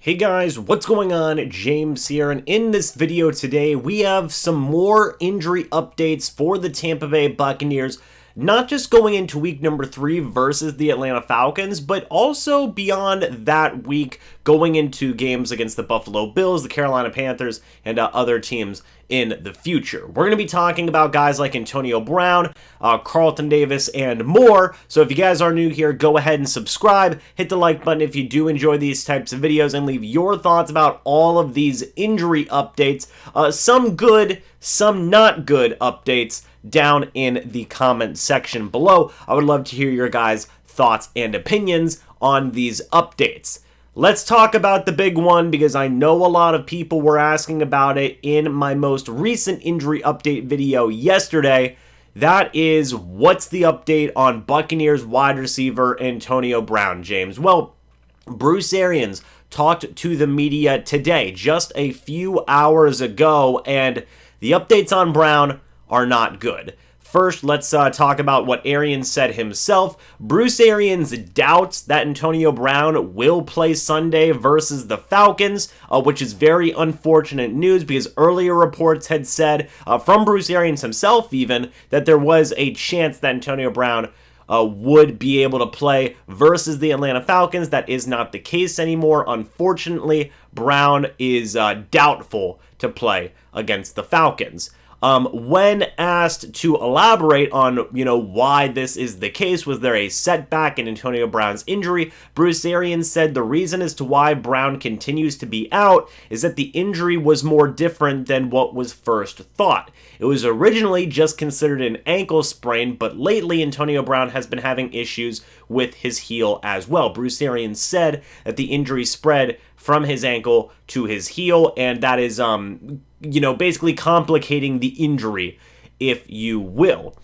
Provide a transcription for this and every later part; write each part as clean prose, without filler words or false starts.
Hey guys, what's going on? James here, and in this video today, we have some more injury updates for the Tampa Bay Buccaneers, not just going into week number 3 versus the Atlanta Falcons, but also beyond that week, going into games against the Buffalo Bills, the Carolina Panthers, and other teams in the future. We're going to be talking about guys like Antonio Brown, Carlton Davis, and more. So if you guys are new here, go ahead and subscribe, hit the like button if you do enjoy these types of videos, and leave your thoughts about all of these injury updates, some good, some not good updates, down in the comment section below. I would love to hear your guys' thoughts and opinions on these updates. Let's talk about the big one, because I know a lot of people were asking about it in my most recent injury update video yesterday. That is, what's the update on Buccaneers wide receiver Antonio Brown, James? Well, Bruce Arians talked to the media today, just a few hours ago, and the updates on Brown are not good. First, let's talk about what Arians said himself. Bruce Arians doubts that Antonio Brown will play Sunday versus the Falcons, which is very unfortunate news, because earlier reports had said, from Bruce Arians himself even, that there was a chance that Antonio Brown would be able to play versus the Atlanta Falcons. That is not the case anymore. Unfortunately, Brown is doubtful to play against the Falcons. When asked to elaborate on, why this is the case, was there a setback in Antonio Brown's injury, Bruce Arians said the reason as to why Brown continues to be out is that the injury was more different than what was first thought. It was originally just considered an ankle sprain, but lately Antonio Brown has been having issues with his heel as well. Bruce Arians said that the injury spread from his ankle to his heel, and that is, basically complicating the injury, if you will.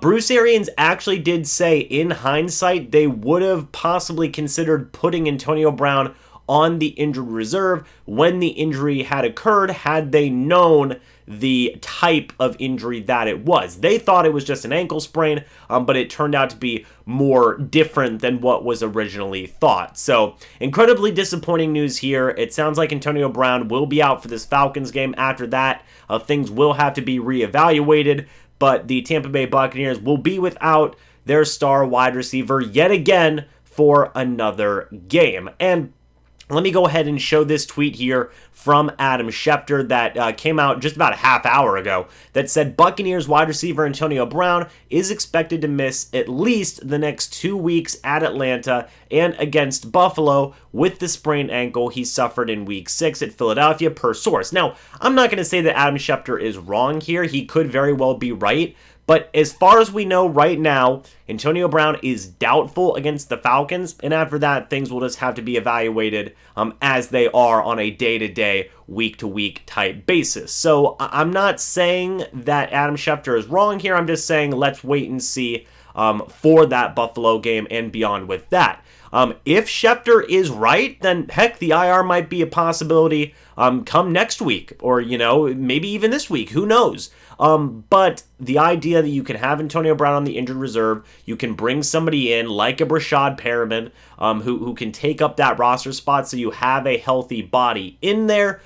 Bruce Arians actually did say, in hindsight, they would have possibly considered putting Antonio Brown on the injured reserve when the injury had occurred, had they known the type of injury that it was. They thought it was just an ankle sprain, but it turned out to be more different than what was originally thought. So, incredibly disappointing news here. It sounds like Antonio Brown will be out for this Falcons game. After that, things will have to be reevaluated, but the Tampa Bay Buccaneers will be without their star wide receiver yet again for another game. And let me go ahead and show this tweet here from Adam Schefter that came out just about a half hour ago that said Buccaneers wide receiver Antonio Brown is expected to miss at least the next 2 weeks at Atlanta and against Buffalo with the sprained ankle he suffered in week 6 at Philadelphia, per source. Now, I'm not going to say that Adam Schefter is wrong here. He could very well be right. But as far as we know right now, Antonio Brown is doubtful against the Falcons, and after that, things will just have to be evaluated as they are on a day-to-day, week-to-week type basis. So I'm not saying that Adam Schefter is wrong here. I'm just saying let's wait and see for that Buffalo game and beyond with that. If Schefter is right, then heck, the IR might be a possibility come next week, or, maybe even this week. Who knows? But the idea that you can have Antonio Brown on the injured reserve, you can bring somebody in like a Brashad Perriman, who can take up that roster spot so you have a healthy body in there,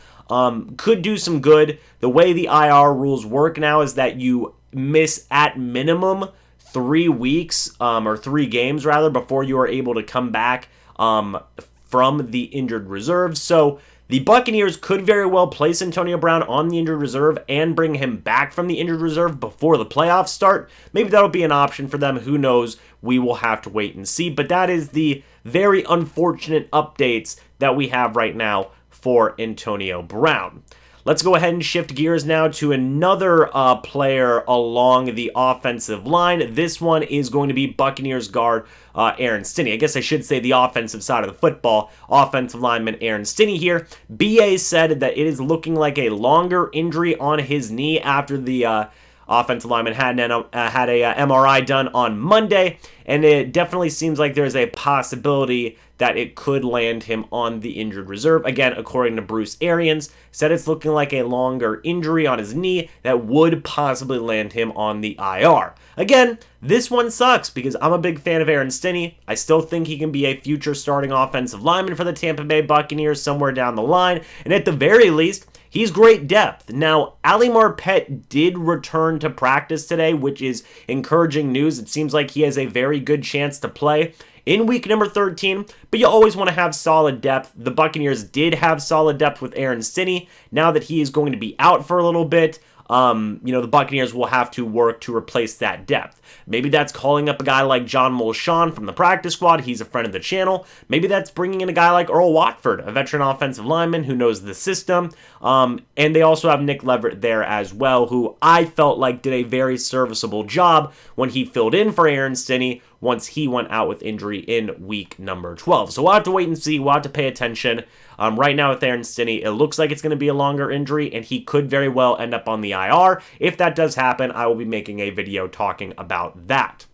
could do some good. The way the IR rules work now is that you miss at minimum 3 weeks, or 3 games rather, before you are able to come back from the injured reserve. So the Buccaneers could very well place Antonio Brown on the injured reserve and bring him back from the injured reserve before the playoffs start. Maybe that'll be an option for them. Who knows? We will have to wait and see. But that is the very unfortunate updates that we have right now for Antonio Brown. Let's go ahead and shift gears now to another player along the offensive line. This one is going to be Buccaneers guard Aaron Stinnie. I guess I should say the offensive side of the football. Offensive lineman Aaron Stinnie here. BA said that it is looking like a longer injury on his knee after the offensive lineman had a MRI done on Monday, and it definitely seems like there's a possibility that it could land him on the injured reserve. Again, according to Bruce Arians, said it's looking like a longer injury on his knee that would possibly land him on the IR. Again, this one sucks because I'm a big fan of Aaron Stinnie. I still think he can be a future starting offensive lineman for the Tampa Bay Buccaneers somewhere down the line, and at the very least, he's great depth. Now, Ali Marpet did return to practice today, which is encouraging news. It seems like he has a very good chance to play in week number 13, but you always want to have solid depth. The Buccaneers did have solid depth with Aaron Stinnie. Now that he is going to be out for a little bit, the Buccaneers will have to work to replace that depth. Maybe that's calling up a guy like John Molchon from the practice squad. He's a friend of the channel. Maybe that's bringing in a guy like Earl Watford, a veteran offensive lineman who knows the system. And they also have Nick Leverett there as well, who I felt like did a very serviceable job when he filled in for Aaron Stinnie once he went out with injury in week number 12. So we'll have to wait and see. We'll have to pay attention. Right now with Aaron Stinnie, it looks like it's going to be a longer injury, and he could very well end up on the IR. If that does happen, I will be making a video talking about that.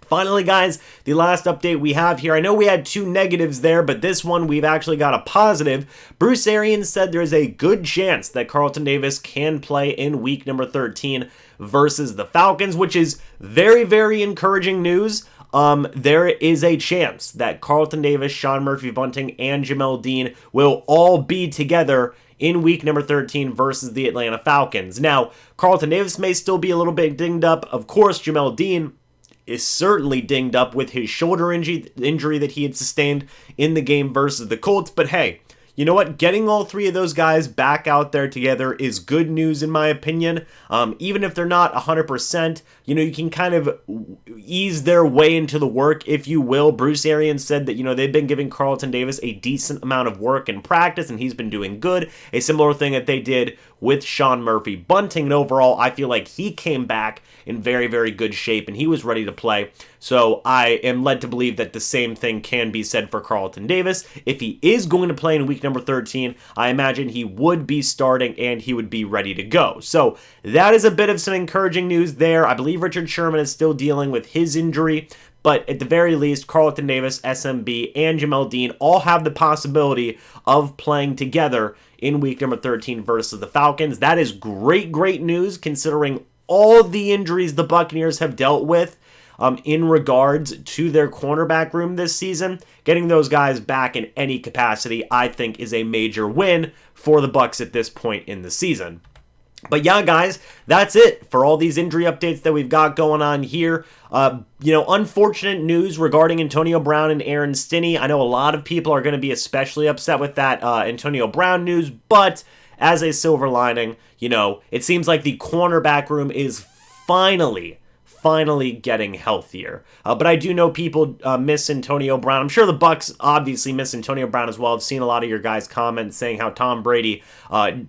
Finally, guys, the last update we have here. I know we had 2 negatives there, but this one we've actually got a positive. Bruce Arians said there is a good chance that Carlton Davis can play in week number 13 versus the Falcons, which is very, very encouraging news. There is a chance that Carlton Davis, Sean Murphy-Bunting, and Jamel Dean will all be together in week number 13 versus the Atlanta Falcons. Now, Carlton Davis may still be a little bit dinged up. Of course, Jamel Dean is certainly dinged up with his shoulder injury that he had sustained in the game versus the Colts. But hey, you know what? Getting all 3 of those guys back out there together is good news in my opinion. Even if they're not 100%, you can kind of ease their way into the work, if you will. Bruce Arians said that, they've been giving Carlton Davis a decent amount of work in practice, and he's been doing good. A similar thing that they did with Sean Murphy-Bunting, and overall, I feel like he came back in very, very good shape, and he was ready to play. So I am led to believe that the same thing can be said for Carlton Davis. If he is going to play in week number 13, I imagine he would be starting and he would be ready to go. So that is a bit of some encouraging news there. I believe Richard Sherman is still dealing with his injury, but at the very least, Carlton Davis, SMB, and Jamel Dean all have the possibility of playing together in week number 13 versus the Falcons. That is great, great news considering all the injuries the Buccaneers have dealt with in regards to their cornerback room this season. Getting those guys back in any capacity, I think, is a major win for the Bucs at this point in the season. But yeah, guys, that's it for all these injury updates that we've got going on here. Unfortunate news regarding Antonio Brown and Aaron Stinnie. I know a lot of people are going to be especially upset with that Antonio Brown news, but as a silver lining, it seems like the cornerback room is finally getting healthier. But I do know people miss Antonio Brown. I'm sure the Bucs obviously miss Antonio Brown as well. I've seen a lot of your guys' comments saying how Tom Brady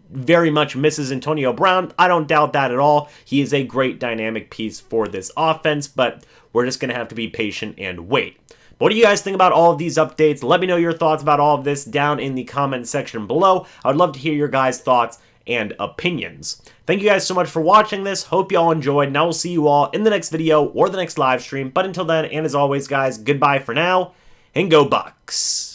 very much misses Antonio Brown. I don't doubt that at all. He is a great dynamic piece for this offense, but we're just going to have to be patient and wait. What do you guys think about all of these updates? Let me know your thoughts about all of this down in the comment section below. I would love to hear your guys' thoughts and opinions. Thank you guys so much for watching this. Hope y'all enjoyed, and I will see you all in the next video or the next live stream. But until then, and as always, guys, goodbye for now, and go Bucs.